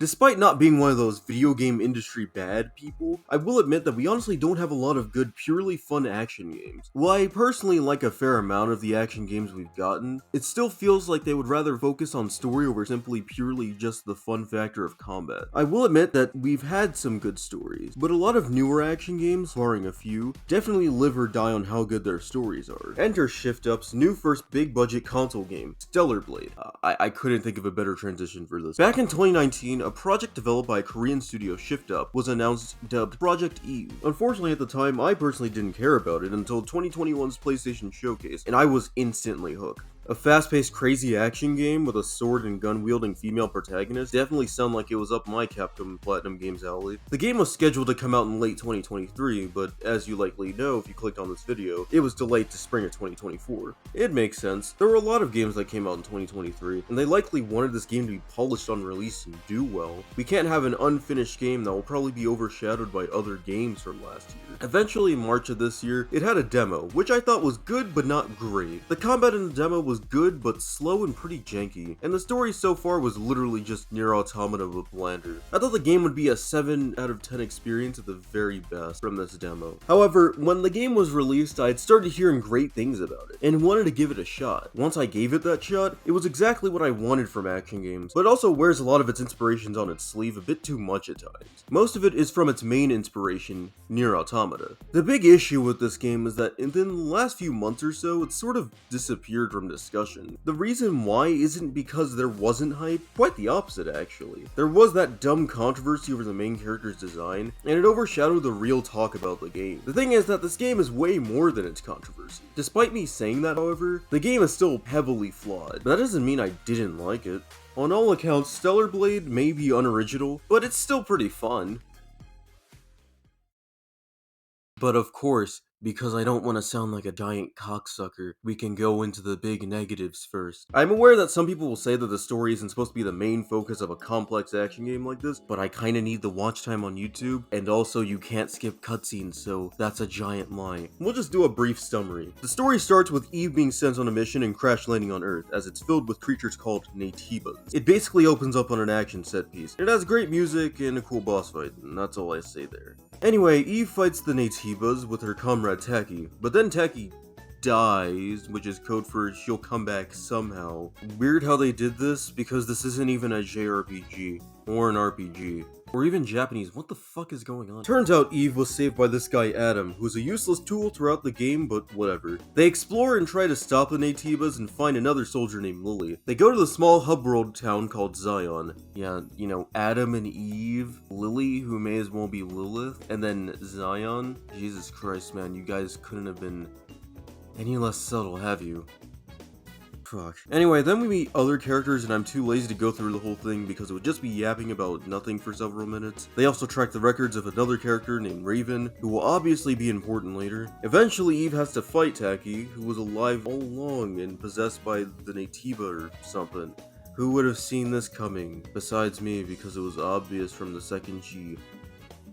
Despite not being one of those video game industry bad people, I will admit that we honestly don't have a lot of good, purely fun action games. While I personally like a fair amount of the action games we've gotten, it still feels like they would rather focus on story over simply purely just the fun factor of combat. I will admit that we've had some good stories, but a lot of newer action games, barring a few, definitely live or die on how good their stories are. Enter Shift Up's new first big budget console game, Stellar Blade. I couldn't think of a better transition for this. Back in 2019, a project developed by Korean studio Shift Up was announced, dubbed Project Eve. Unfortunately, at the time, I personally didn't care about it until 2021's PlayStation Showcase, and I was instantly hooked. A fast-paced, crazy action game with a sword and gun-wielding female protagonist definitely sounded like it was up my Capcom Platinum Games alley. The game was scheduled to come out in late 2023, but as you likely know if you clicked on this video, it was delayed to spring of 2024. It makes sense. There were a lot of games that came out in 2023, and they likely wanted this game to be polished on release and do well. We can't have an unfinished game that will probably be overshadowed by other games from last year. Eventually, in March of this year, it had a demo, which I thought was good but not great. The combat in the demo was good but slow and pretty janky, and the story so far was literally just Nier Automata with Blander. I thought the game would be a 7 out of 10 experience at the very best from this demo. However, when the game was released, I had started hearing great things about it, and wanted to give it a shot. Once I gave it that shot, it was exactly what I wanted from action games, but it also wears a lot of its inspirations on its sleeve a bit too much at times. Most of it is from its main inspiration, Nier Automata. The big issue with this game is that in the last few months or so, it's sort of disappeared from discussion. The reason why isn't because there wasn't hype, quite the opposite actually. There was that dumb controversy over the main character's design, and it overshadowed the real talk about the game. The thing is that this game is way more than its controversy. Despite me saying that, however, the game is still heavily flawed, but that doesn't mean I didn't like it. On all accounts, Stellar Blade may be unoriginal, but it's still pretty fun. But of course, because I don't want to sound like a giant cocksucker, we can go into the big negatives first. I'm aware that some people will say that the story isn't supposed to be the main focus of a complex action game like this, but I kinda need the watch time on YouTube, and also you can't skip cutscenes, so that's a giant lie. We'll just do a brief summary. The story starts with Eve being sent on a mission and crash landing on Earth, as it's filled with creatures called Natibas. It basically opens up on an action set piece. It has great music and a cool boss fight, and that's all I say there. Anyway, Eve fights the Natibas with her comrade Taki, but then Taki dies, which is code for she'll come back somehow. Weird how they did this, because this isn't even a JRPG, or an RPG, or even Japanese. What the fuck is going on? Turns out Eve was saved by this guy Adam, who's a useless tool throughout the game, but whatever. They explore and try to stop the Natibas and find another soldier named Lily. They go to the small hub world town called Zion. Yeah, you know, Adam and Eve, Lily, who may as well be Lilith, and then Zion. Jesus Christ, man, you guys couldn't have been any less subtle, have you? Fuck. Anyway, then we meet other characters, and I'm too lazy to go through the whole thing because it would just be yapping about nothing for several minutes. They also track the records of another character named Raven, who will obviously be important later. Eventually, Eve has to fight Taki, who was alive all along and possessed by the Natiba or something. Who would have seen this coming, besides me, because it was obvious from the second she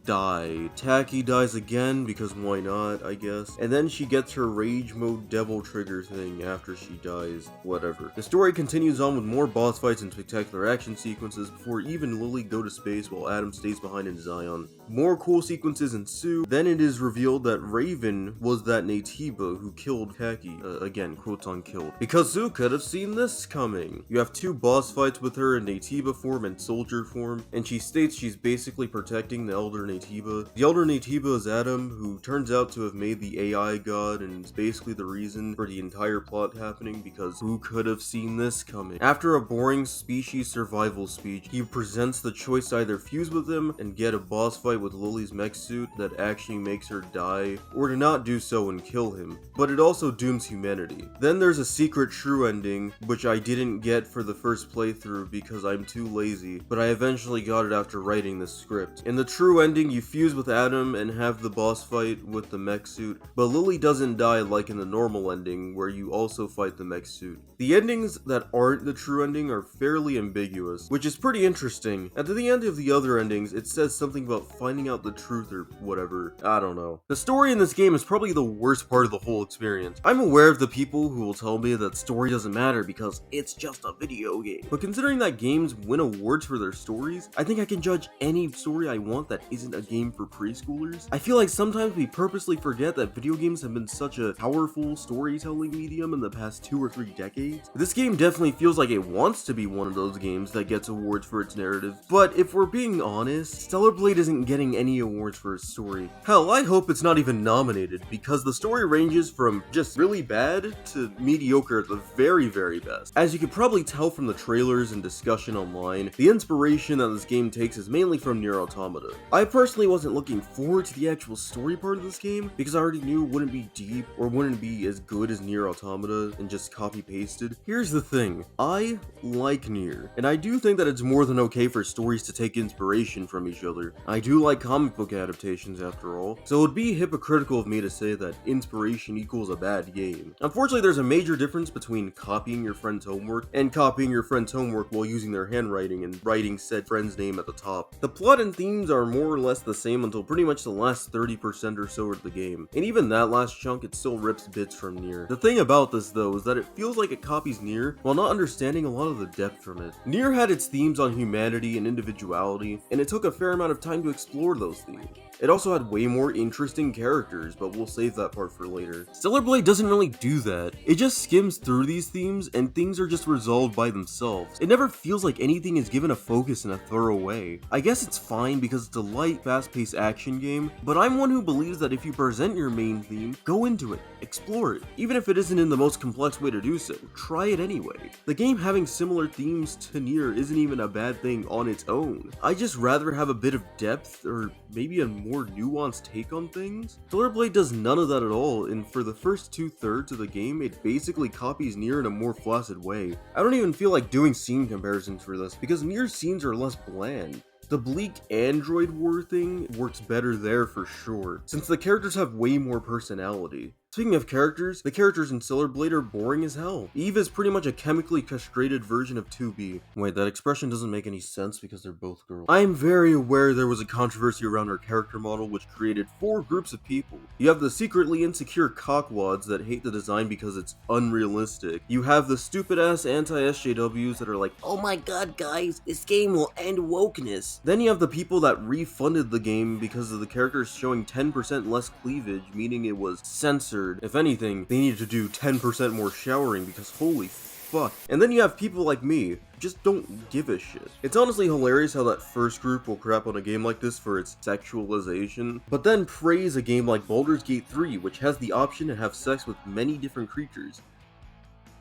died. Taki dies again, because why not, I guess. And then she gets her rage mode devil trigger thing after she dies. Whatever. The story continues on with more boss fights and spectacular action sequences before Eve and Lily go to space while Adam stays behind in Zion. More cool sequences ensue. Then it is revealed that Raven was that Natiba who killed Taki. Again, quotes on killed. Because who could have seen this coming? You have two boss fights with her in Natiba form and soldier form, and she states she's basically protecting the Elder Natiba. The Elder Natiba is Adam, who turns out to have made the AI god and is basically the reason for the entire plot happening, because who could have seen this coming? After a boring species survival speech, he presents the choice to either fuse with him and get a boss fight with Lily's mech suit that actually makes her die, or to not do so and kill him, but it also dooms humanity. Then there's a secret true ending, which I didn't get for the first playthrough because I'm too lazy, but I eventually got it after writing the script. In the true ending, ending, you fuse with Adam and have the boss fight with the mech suit, but Lily doesn't die like in the normal ending, where you also fight the mech suit. The endings that aren't the true ending are fairly ambiguous, which is pretty interesting. At the end of the other endings, it says something about finding out the truth or whatever. I don't know. The story in this game is probably the worst part of the whole experience. I'm aware of the people who will tell me that story doesn't matter because it's just a video game. But considering that games win awards for their stories, I think I can judge any story I want that isn't a game for preschoolers. I feel like sometimes we purposely forget that video games have been such a powerful storytelling medium in the past 2 or 3 decades. This game definitely feels like it wants to be one of those games that gets awards for its narrative, but if we're being honest, Stellar Blade isn't getting any awards for its story. Hell, I hope it's not even nominated, because the story ranges from just really bad to mediocre at the very, very best. As you can probably tell from the trailers and discussion online, the inspiration that this game takes is mainly from Nier Automata. I personally wasn't looking forward to the actual story part of this game, because I already knew it wouldn't be deep, or wouldn't be as good as Nier Automata and just copy-pasted. Here's the thing, I like Nier, and I do think that it's more than okay for stories to take inspiration from each other. I do like comic book adaptations after all, so it would be hypocritical of me to say that inspiration equals a bad game. Unfortunately, there's a major difference between copying your friend's homework and copying your friend's homework while using their handwriting and writing said friend's name at the top. The plot and themes are more or less the same until pretty much the last 30% or so of the game, and even that last chunk, it still rips bits from Nier. The thing about this though is that it feels like it copies Nier while not understanding a lot of the depth from it. Nier had its themes on humanity and individuality, and it took a fair amount of time to explore those themes. It also had way more interesting characters, but we'll save that part for later. Stellar Blade doesn't really do that. It just skims through these themes and things are just resolved by themselves. It never feels like anything is given a focus in a thorough way. I guess it's fine because it's a light, fast-paced action game, but I'm one who believes that if you present your main theme, go into it, explore it. Even if it isn't in the most complex way to do so, try it anyway. The game having similar themes to Nier isn't even a bad thing on its own. I just rather have a bit of depth, or maybe a more nuanced take on things. Stellar Blade does none of that at all, and for the first 2/3 of the game, it basically copies Nier in a more flaccid way. I don't even feel like doing scene comparisons for this, because Nier's scenes are less bland. The bleak android war thing works better there for sure, since the characters have way more personality. Speaking of characters, the characters in Stellar Blade are boring as hell. Eve is pretty much a chemically castrated version of 2B. Wait, that expression doesn't make any sense because they're both girls. I am very aware there was a controversy around her character model which created 4 groups of people. You have the secretly insecure cockwads that hate the design because it's unrealistic. You have the stupid ass anti-SJWs that are like, oh my god guys, this game will end wokeness. Then you have the people that refunded the game because of the characters showing 10% less cleavage, meaning it was censored. If anything, they needed to do 10% more showering because holy fuck. And then you have people like me, who just don't give a shit. It's honestly hilarious how that first group will crap on a game like this for its sexualization, but then praise a game like Baldur's Gate 3, which has the option to have sex with many different creatures,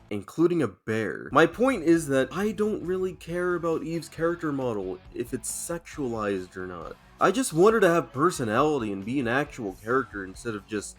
including a bear. My point is that I don't really care about Eve's character model, if it's sexualized or not. I just want her to have personality and be an actual character instead of just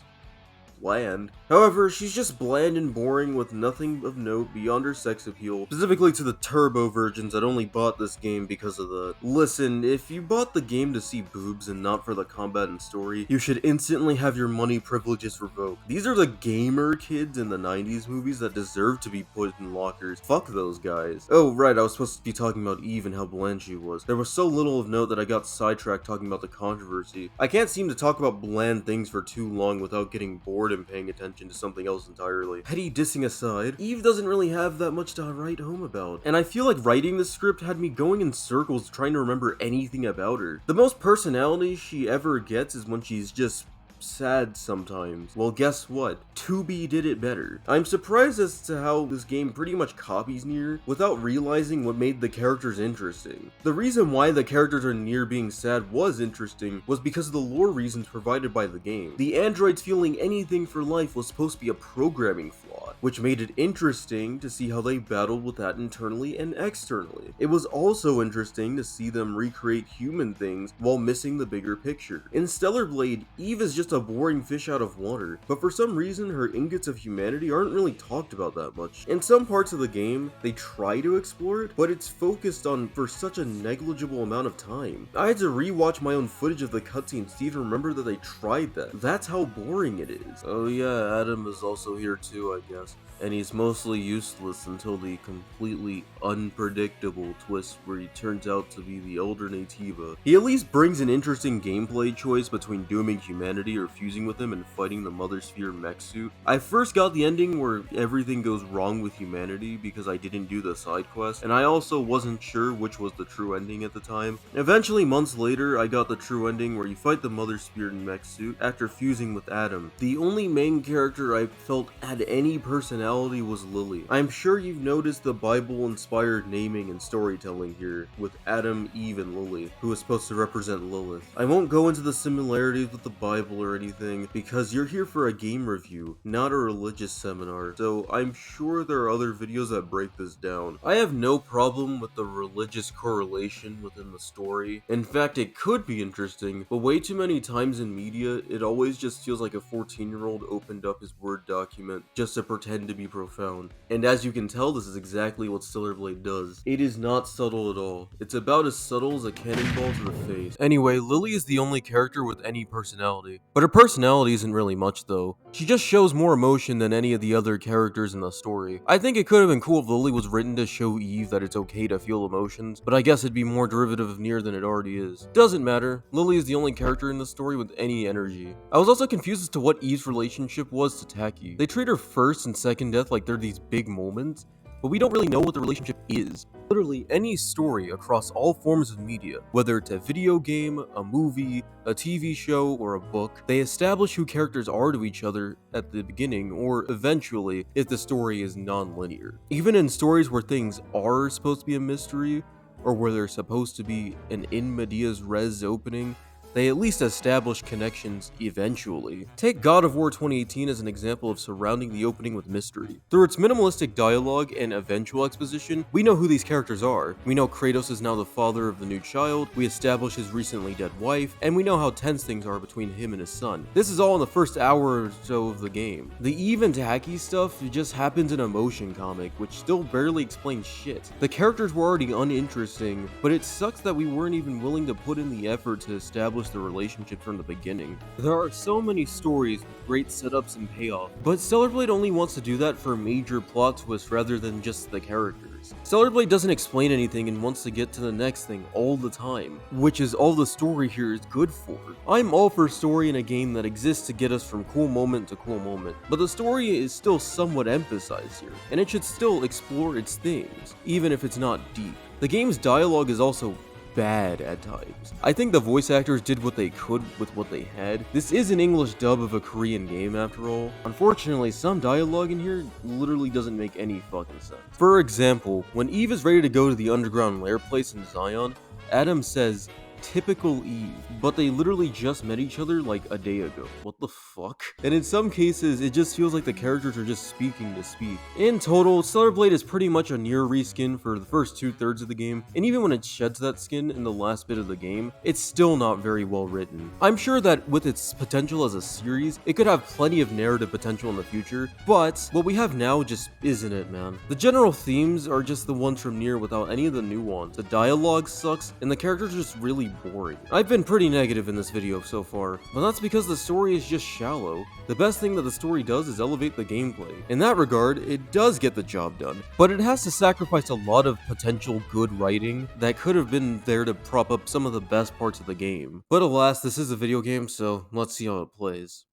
bland. However, she's just bland and boring with nothing of note beyond her sex appeal, specifically to the turbo virgins that only bought this game because of the... Listen, if you bought the game to see boobs and not for the combat and story, you should instantly have your money privileges revoked. These are the gamer kids in the 90s movies that deserve to be put in lockers. Fuck those guys. Oh right, I was supposed to be talking about Eve and how bland she was. There was so little of note that I got sidetracked talking about the controversy. I can't seem to talk about bland things for too long without getting bored and paying attention to something else entirely. Petty dissing aside, Eve doesn't really have that much to write home about, and I feel like writing this script had me going in circles trying to remember anything about her. The most personality she ever gets is when she's just sad sometimes. Well, guess what? 2B did it better. I'm surprised as to how this game pretty much copies Nier without realizing what made the characters interesting. The reason why the characters in Nier being sad was interesting was because of the lore reasons provided by the game. The androids feeling anything for life was supposed to be a programming flaw. lot, which made it interesting to see how they battled with that internally and externally. It was also interesting to see them recreate human things while missing the bigger picture. In Stellar Blade, Eve is just a boring fish out of water, but for some reason her ingots of humanity aren't really talked about that much. In some parts of the game, they try to explore it, but it's focused on for such a negligible amount of time. I had to rewatch my own footage of the cutscenes to even remember that they tried that. That's how boring it is. Oh yeah, Adam is also here too, I guess. And he's mostly useless until the completely unpredictable twist where he turns out to be the older Nativa. He at least brings an interesting gameplay choice between dooming humanity or fusing with him and fighting the Mother Sphere mech suit. I first got the ending where everything goes wrong with humanity because I didn't do the side quest, and I also wasn't sure which was the true ending at the time. Eventually, months later, I got the true ending where you fight the Mother Sphere mech suit after fusing with Adam. The only main character I felt had any personality was Lily. I'm sure you've noticed the Bible-inspired naming and storytelling here, with Adam, Eve, and Lily, who is supposed to represent Lilith. I won't go into the similarities with the Bible or anything, because you're here for a game review, not a religious seminar, so I'm sure there are other videos that break this down. I have no problem with the religious correlation within the story. In fact, it could be interesting, but way too many times in media, it always just feels like a 14-year-old opened up his Word document just to pretend to be profound. And as you can tell, this is exactly what Stellar Blade does. It is not subtle at all. It's about as subtle as a cannonball to the face. Anyway, Lily is the only character with any personality. But her personality isn't really much though. She just shows more emotion than any of the other characters in the story. I think it could have been cool if Lily was written to show Eve that it's okay to feel emotions, but I guess it'd be more derivative of Nier than it already is. Doesn't matter. Lily is the only character in the story with any energy. I was also confused as to what Eve's relationship was to Taki. They treat her first and second death like they're these big moments, but we don't really know what the relationship is. Literally any story across all forms of media, whether it's a video game, a movie, a TV show, or a book, they establish who characters are to each other at the beginning or eventually if the story is non-linear. Even in stories where things are supposed to be a mystery, or where there's supposed to be an in medias res opening, they at least establish connections eventually. Take God of War 2018 as an example of surrounding the opening with mystery. Through its minimalistic dialogue and eventual exposition, we know who these characters are. We know Kratos is now the father of the new child, we establish his recently dead wife, and we know how tense things are between him and his son. This is all in the first hour or so of the game. The Eve and Taki stuff just happens in a motion comic, which still barely explains shit. The characters were already uninteresting, but it sucks that we weren't even willing to put in the effort to establish the relationship from the beginning. There are so many stories with great setups and payoff, but Stellar Blade only wants to do that for major plot twists rather than just the characters. Stellar Blade doesn't explain anything and wants to get to the next thing all the time, which is all the story here is good for. I'm all for story in a game that exists to get us from cool moment to cool moment, but the story is still somewhat emphasized here, and it should still explore its themes, even if it's not deep. The game's dialogue is also bad at times. I think the voice actors did what they could with what they had. This is an English dub of a Korean game after all. Unfortunately, some dialogue in here literally doesn't make any fucking sense. For example, when Eve is ready to go to the underground lair place in Zion, Adam says, "Typical Eve," but they literally just met each other like a day ago. What the fuck? And in some cases, it just feels like the characters are just speaking to speak. In total, Stellar Blade is pretty much a Nier reskin for the first 2/3 of the game, and even when it sheds that skin in the last bit of the game, it's still not very well written. I'm sure that with its potential as a series, it could have plenty of narrative potential in the future, but what we have now just isn't it, man. The general themes are just the ones from Nier without any of the nuance. The dialogue sucks, and the characters are just really boring. I've been pretty negative in this video so far, but that's because the story is just shallow. The best thing that the story does is elevate the gameplay. In that regard, it does get the job done, but it has to sacrifice a lot of potential good writing that could have been there to prop up some of the best parts of the game. But alas, this is a video game, so let's see how it plays.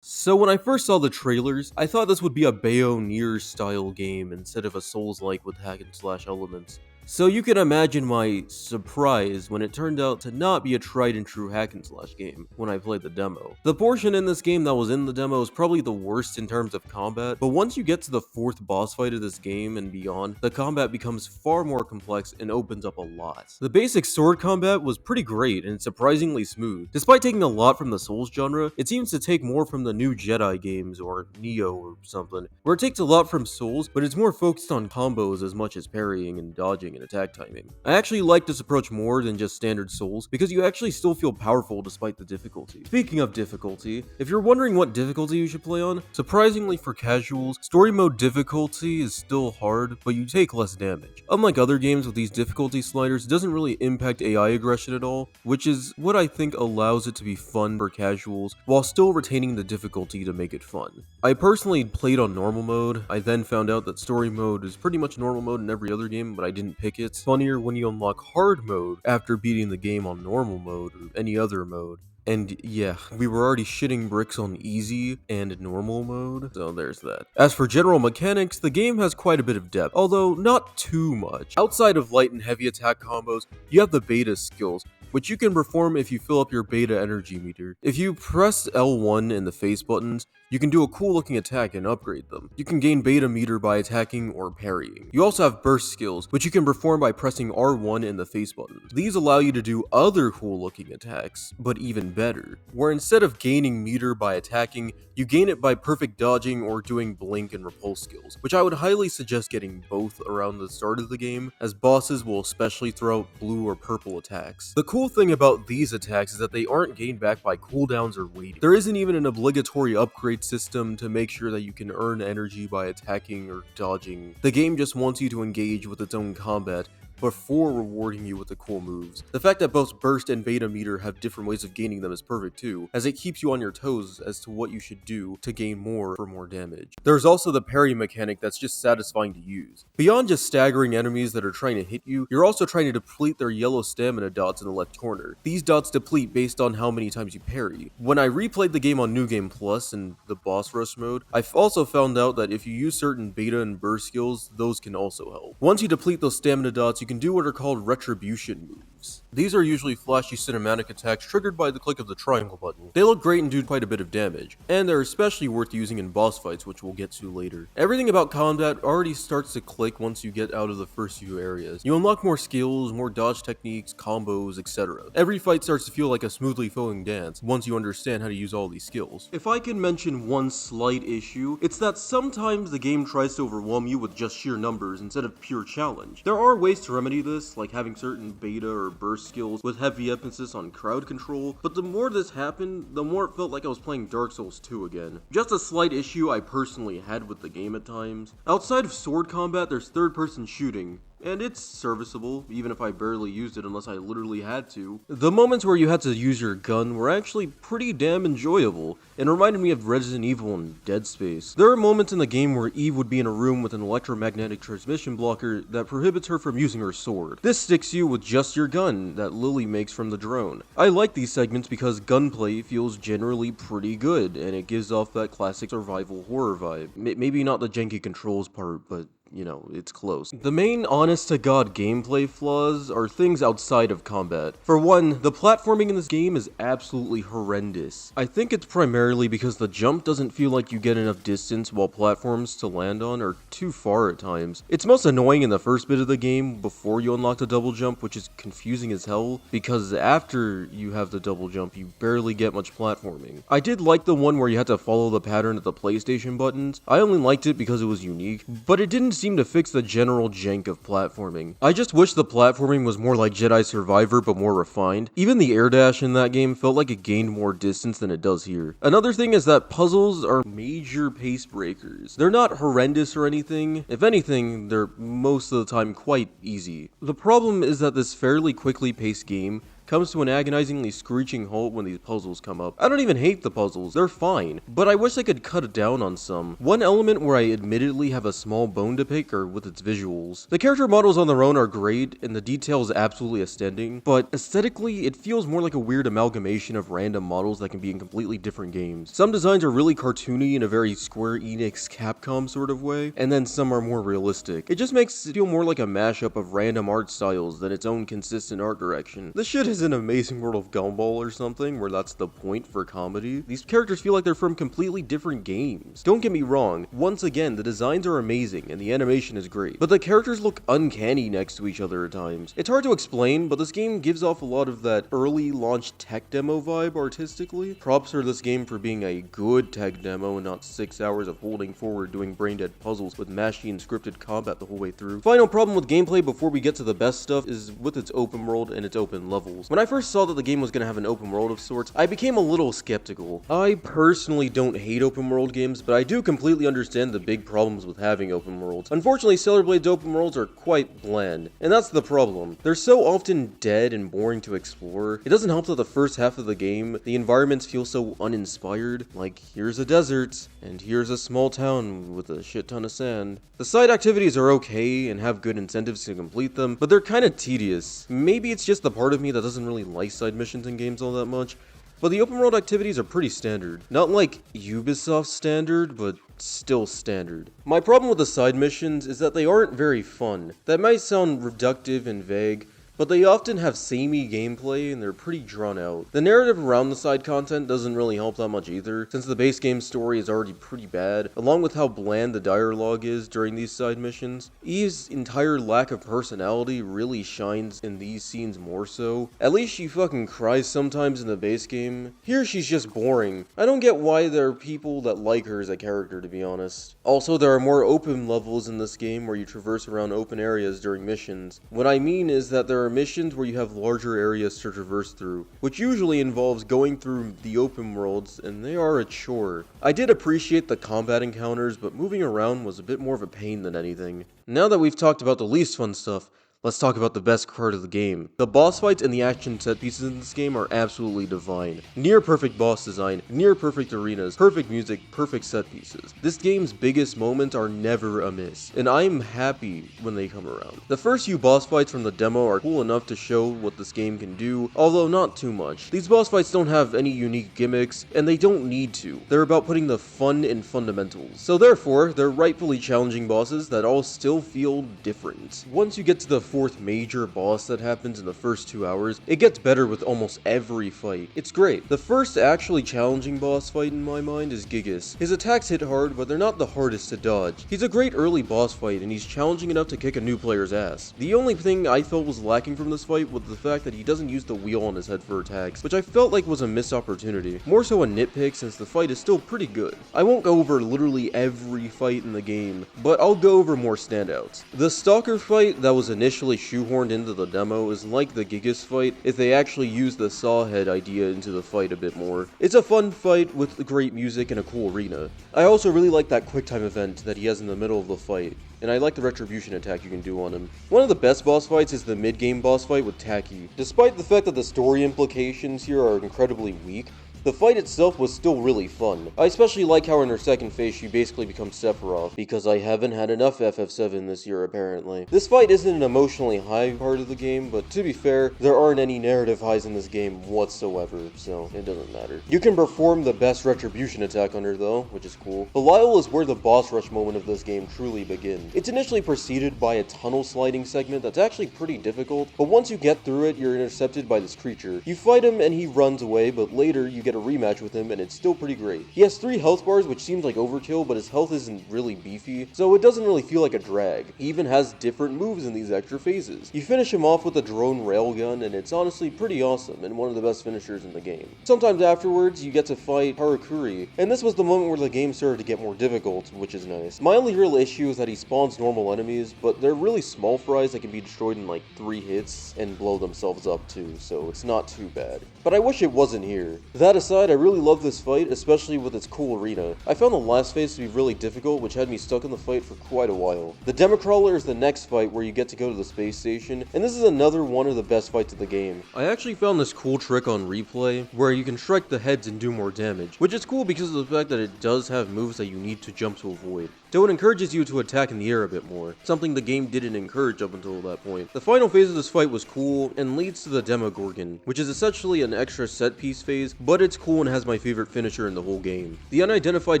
So when I first saw the trailers, I thought this would be a Bayo Nier style game instead of a Souls-like with hack and slash elements. So you can imagine my surprise when it turned out to not be a tried and true hack and slash game when I played the demo. The portion in this game that was in the demo is probably the worst in terms of combat, but once you get to the 4th boss fight of this game and beyond, the combat becomes far more complex and opens up a lot. The basic sword combat was pretty great and surprisingly smooth. Despite taking a lot from the Souls genre, it seems to take more from the new Jedi games or Neo or something, where it takes a lot from Souls, but it's more focused on combos as much as parrying and dodging and attack timing. I actually like this approach more than just standard Souls because you actually still feel powerful despite the difficulty. Speaking of difficulty, if you're wondering what difficulty you should play on, surprisingly for casuals, story mode difficulty is still hard, but you take less damage. Unlike other games with these difficulty sliders, it doesn't really impact AI aggression at all, which is what I think allows it to be fun for casuals while still retaining the difficulty to make it fun. I personally played on normal mode. I then found out that story mode is pretty much normal mode in every other game, but I didn't pick it. It's funnier when you unlock hard mode after beating the game on normal mode or any other mode. And yeah, we were already shitting bricks on easy and normal mode, so there's that. As for general mechanics, the game has quite a bit of depth, although not too much. Outside of light and heavy attack combos, you have the beta skills, which you can perform if you fill up your beta energy meter. If you press L1 and the face buttons, you can do a cool looking attack and upgrade them. You can gain beta meter by attacking or parrying. You also have burst skills, which you can perform by pressing R1 and the face buttons. These allow you to do other cool looking attacks, but even better, where instead of gaining meter by attacking, you gain it by perfect dodging or doing blink and repulse skills, which I would highly suggest getting both around the start of the game, as bosses will especially throw out blue or purple attacks. The cool thing about these attacks is that they aren't gained back by cooldowns or waiting. There isn't even an obligatory upgrade system to make sure that you can earn energy by attacking or dodging. The game just wants you to engage with its own combat before rewarding you with the cool moves. The fact that both burst and beta meter have different ways of gaining them is perfect too, as it keeps you on your toes as to what you should do to gain more for more damage. There's also the parry mechanic that's just satisfying to use. Beyond just staggering enemies that are trying to hit you, you're also trying to deplete their yellow stamina dots in the left corner. These dots deplete based on how many times you parry. When I replayed the game on New Game Plus in the boss rush mode, I've also found out that if you use certain beta and burst skills, those can also help. Once you deplete those stamina dots, you can do what are called retribution moves. These are usually flashy cinematic attacks triggered by the click of the triangle button. They look great and do quite a bit of damage, and they're especially worth using in boss fights, which we'll get to later. Everything about combat already starts to click once you get out of the first few areas. You unlock more skills, more dodge techniques, combos, etc. Every fight starts to feel like a smoothly flowing dance once you understand how to use all these skills. If I can mention one slight issue, it's that sometimes the game tries to overwhelm you with just sheer numbers instead of pure challenge. There are ways to remedy this, like having certain beta or burst skills with heavy emphasis on crowd control, but the more this happened, the more it felt like I was playing Dark Souls 2 again. Just a slight issue I personally had with the game at times. Outside of sword combat, there's third-person shooting, and it's serviceable, even if I barely used it unless I literally had to. The moments where you had to use your gun were actually pretty damn enjoyable, and reminded me of Resident Evil and Dead Space. There are moments in the game where Eve would be in a room with an electromagnetic transmission blocker that prohibits her from using her sword. This sticks you with just your gun that Lily makes from the drone. I like these segments because gunplay feels generally pretty good, and it gives off that classic survival horror vibe. Maybe not the janky controls part, but you know, it's close. The main honest-to-God gameplay flaws are things outside of combat. For one, the platforming in this game is absolutely horrendous. I think it's primarily because the jump doesn't feel like you get enough distance while platforms to land on are too far at times. It's most annoying in the first bit of the game before you unlock the double jump, which is confusing as hell, because after you have the double jump, you barely get much platforming. I did like the one where you had to follow the pattern of the PlayStation buttons. I only liked it because it was unique, but it didn't seem to fix the general jank of platforming. I just wish the platforming was more like Jedi Survivor but more refined. Even the air dash in that game felt like it gained more distance than it does here. Another thing is that puzzles are major pace breakers. They're not horrendous or anything. If anything, they're most of the time quite easy. The problem is that this fairly quickly paced game comes to an agonizingly screeching halt when these puzzles come up. I don't even hate the puzzles, they're fine, but I wish I could cut down on some. One element where I admittedly have a small bone to pick are with its visuals. The character models on their own are great, and the detail is absolutely outstanding, but aesthetically, it feels more like a weird amalgamation of random models that can be in completely different games. Some designs are really cartoony in a very Square Enix Capcom sort of way, and then some are more realistic. It just makes it feel more like a mashup of random art styles than its own consistent art direction. This shit is an Amazing World of Gumball or something, where that's the point for comedy. These characters feel like they're from completely different games. Don't get me wrong, once again, the designs are amazing and the animation is great, but the characters look uncanny next to each other at times. It's hard to explain, but this game gives off a lot of that early launch tech demo vibe artistically. Props for this game for being a good tech demo and not 6 hours of holding forward doing brain-dead puzzles with machine scripted combat the whole way through. Final problem with gameplay before we get to the best stuff is with its open world and its open levels. When I first saw that the game was going to have an open world of sorts, I became a little skeptical. I personally don't hate open world games, but I do completely understand the big problems with having open worlds. Unfortunately, Stellar Blade's open worlds are quite bland, and that's the problem. They're so often dead and boring to explore. It doesn't help that the first half of the game, the environments feel so uninspired. Like, here's a desert, and here's a small town with a shit ton of sand. The side activities are okay and have good incentives to complete them, but they're kinda tedious. Maybe it's just the part of me that doesn't really like side missions in games all that much, but the open world activities are pretty standard. Not like Ubisoft standard, but still standard. My problem with the side missions is that they aren't very fun. That might sound reductive and vague, but they often have samey gameplay and they're pretty drawn out. The narrative around the side content doesn't really help that much either, since the base game story is already pretty bad, along with how bland the dialogue is during these side missions. Eve's entire lack of personality really shines in these scenes more so. At least she fucking cries sometimes in the base game. Here she's just boring. I don't get why there are people that like her as a character, to be honest. Also, there are more open levels in this game where you traverse around open areas during missions. What I mean is that there are missions where you have larger areas to traverse through, which usually involves going through the open worlds, and they are a chore. I did appreciate the combat encounters, but moving around was a bit more of a pain than anything. Now that we've talked about the least fun stuff, let's talk about the best part of the game. The boss fights and the action set pieces in this game are absolutely divine. Near perfect boss design, near perfect arenas, perfect music, perfect set pieces. This game's biggest moments are never amiss, and I'm happy when they come around. The first few boss fights from the demo are cool enough to show what this game can do, although not too much. These boss fights don't have any unique gimmicks, and they don't need to. They're about putting the fun in fundamentals. So therefore, they're rightfully challenging bosses that all still feel different. Once you get to the fourth major boss that happens in the first 2 hours, it gets better with almost every fight. It's great. The first actually challenging boss fight in my mind is Gigas. His attacks hit hard, but they're not the hardest to dodge. He's a great early boss fight, and he's challenging enough to kick a new player's ass. The only thing I felt was lacking from this fight was the fact that he doesn't use the wheel on his head for attacks, which I felt like was a missed opportunity. More so a nitpick since the fight is still pretty good. I won't go over literally every fight in the game, but I'll go over more standouts. The Stalker fight that was initially shoehorned into the demo is like the Gigas fight if they actually use the Sawhead idea into the fight a bit more. It's a fun fight with great music and a cool arena. I also really like that QuickTime event that he has in the middle of the fight, and I like the retribution attack you can do on him. One of the best boss fights is the mid-game boss fight with Taki. Despite the fact that the story implications here are incredibly weak, the fight itself was still really fun. I especially like how in her second phase she basically becomes Sephiroth, because I haven't had enough FF7 this year apparently. This fight isn't an emotionally high part of the game, but to be fair, there aren't any narrative highs in this game whatsoever, so it doesn't matter. You can perform the best retribution attack on her though, which is cool. Belial is where the boss rush moment of this game truly begins. It's initially preceded by a tunnel sliding segment that's actually pretty difficult, but once you get through it, you're intercepted by this creature. You fight him and he runs away, but later you get a rematch with him and it's still pretty great. He has 3 health bars, which seems like overkill, but his health isn't really beefy, so it doesn't really feel like a drag. He even has different moves in these extra phases. You finish him off with a drone railgun, and it's honestly pretty awesome and one of the best finishers in the game. Sometimes afterwards, you get to fight Harakuri, and this was the moment where the game started to get more difficult, which is nice. My only real issue is that he spawns normal enemies, but they're really small fries that can be destroyed in like 3 hits and blow themselves up too, so it's not too bad. But I wish it wasn't here. That aside, I really love this fight, especially with its cool arena. I found the last phase to be really difficult, which had me stuck in the fight for quite a while. The Democrawler is the next fight where you get to go to the space station, and this is another one of the best fights of the game. I actually found this cool trick on replay, where you can strike the heads and do more damage, which is cool because of the fact that it does have moves that you need to jump to avoid. So it encourages you to attack in the air a bit more, something the game didn't encourage up until that point. The final phase of this fight was cool, and leads to the Demogorgon, which is essentially an extra set piece phase, but it's cool and has my favorite finisher in the whole game. The unidentified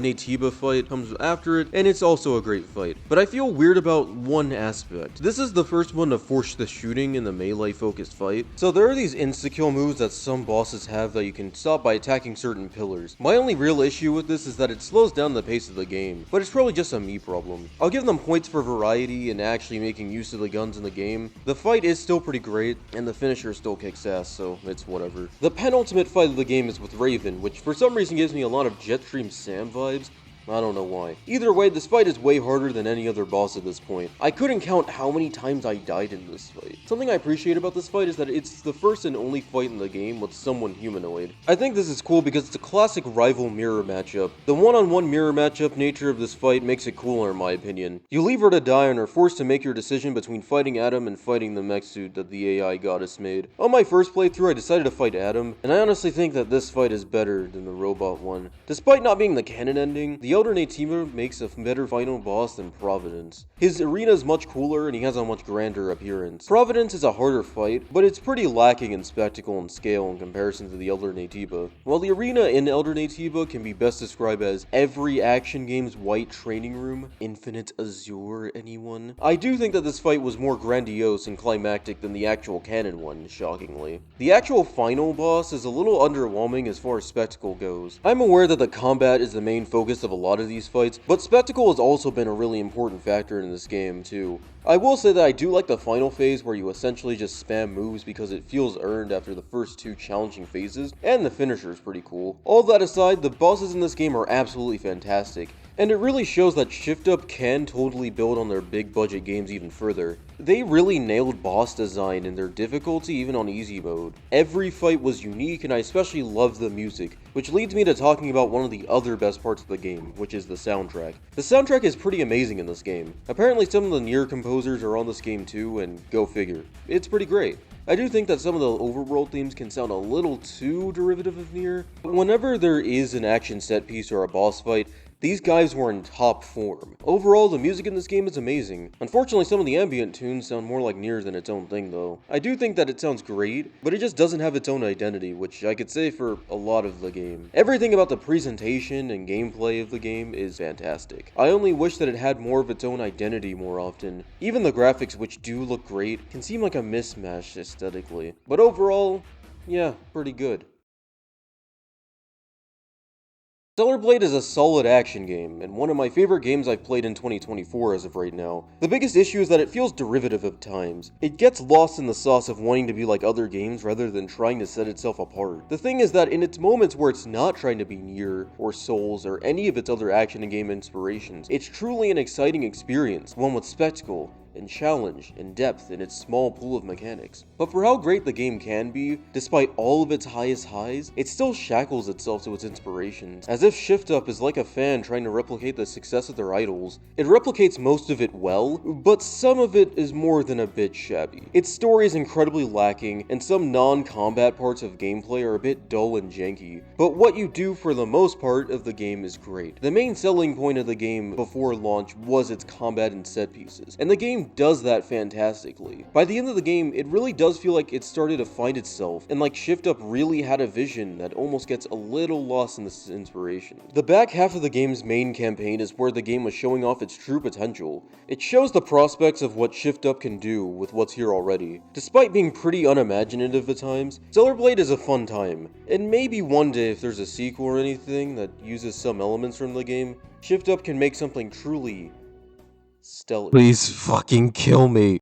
Natiba fight comes after it, and it's also a great fight. But I feel weird about one aspect. This is the first one to force the shooting in the melee focused fight. So there are these insta-kill moves that some bosses have that you can stop by attacking certain pillars. My only real issue with this is that it slows down the pace of the game, but it's probably just a me problem. I'll give them points for variety and actually making use of the guns in the game. The fight is still pretty great, and the finisher still kicks ass, so it's whatever. The penultimate fight of the game is with Raven, which for some reason gives me a lot of Jetstream Sam vibes. I don't know why. Either way, this fight is way harder than any other boss at this point. I couldn't count how many times I died in this fight. Something I appreciate about this fight is that it's the first and only fight in the game with someone humanoid. I think this is cool because it's a classic rival mirror matchup. The one-on-one mirror matchup nature of this fight makes it cooler in my opinion. You leave her to die and are forced to make your decision between fighting Adam and fighting the mech suit that the AI goddess made. On my first playthrough, I decided to fight Adam, and I honestly think that this fight is better than the robot one. Despite not being the canon ending, the Elder Natiba makes a better final boss than Providence. His arena is much cooler and he has a much grander appearance. Providence is a harder fight, but it's pretty lacking in spectacle and scale in comparison to the Elder Natiba. While the arena in Elder Natiba can be best described as every action game's white training room, infinite azure anyone, I do think that this fight was more grandiose and climactic than the actual canon one, shockingly. The actual final boss is a little underwhelming as far as spectacle goes. I'm aware that the combat is the main focus of a lot of these fights, but spectacle has also been a really important factor in this game too. I will say that I do like the final phase where you essentially just spam moves because it feels earned after the first two challenging phases, and the finisher is pretty cool. All that aside, the bosses in this game are absolutely fantastic, and it really shows that Shift Up can totally build on their big budget games even further. They really nailed boss design and their difficulty even on easy mode. Every fight was unique, and I especially loved the music, which leads me to talking about one of the other best parts of the game, which is the soundtrack. The soundtrack is pretty amazing in this game. Apparently some of the Nier composers are on this game too, and go figure. It's pretty great. I do think that some of the overworld themes can sound a little too derivative of Nier, but whenever there is an action set piece or a boss fight, these guys were in top form. Overall, the music in this game is amazing. Unfortunately, some of the ambient tunes sound more like Nier than its own thing though. I do think that it sounds great, but it just doesn't have its own identity, which I could say for a lot of the game. Everything about the presentation and gameplay of the game is fantastic. I only wish that it had more of its own identity more often. Even the graphics, which do look great, can seem like a mismatch aesthetically. But overall, yeah, pretty good. Stellar Blade is a solid action game, and one of my favorite games I've played in 2024 as of right now. The biggest issue is that it feels derivative at times. It gets lost in the sauce of wanting to be like other games rather than trying to set itself apart. The thing is that in its moments where it's not trying to be Nier, or Souls, or any of its other action and game inspirations, it's truly an exciting experience, one with spectacle, and challenge, and depth in its small pool of mechanics. But for how great the game can be, despite all of its highest highs, it still shackles itself to its inspirations, as if Shift Up is like a fan trying to replicate the success of their idols. It replicates most of it well, but some of it is more than a bit shabby. Its story is incredibly lacking, and some non-combat parts of gameplay are a bit dull and janky, but what you do for the most part of the game is great. The main selling point of the game before launch was its combat and set pieces, and the game does that fantastically. By the end of the game, it really does feel like it started to find itself, and like Shift Up really had a vision that almost gets a little lost in this inspiration. The back half of the game's main campaign is where the game was showing off its true potential. It shows the prospects of what Shift Up can do with what's here already. Despite being pretty unimaginative at times, Stellar Blade is a fun time, and maybe one day if there's a sequel or anything that uses some elements from the game, Shift Up can make something truly stellar. Please fucking kill me.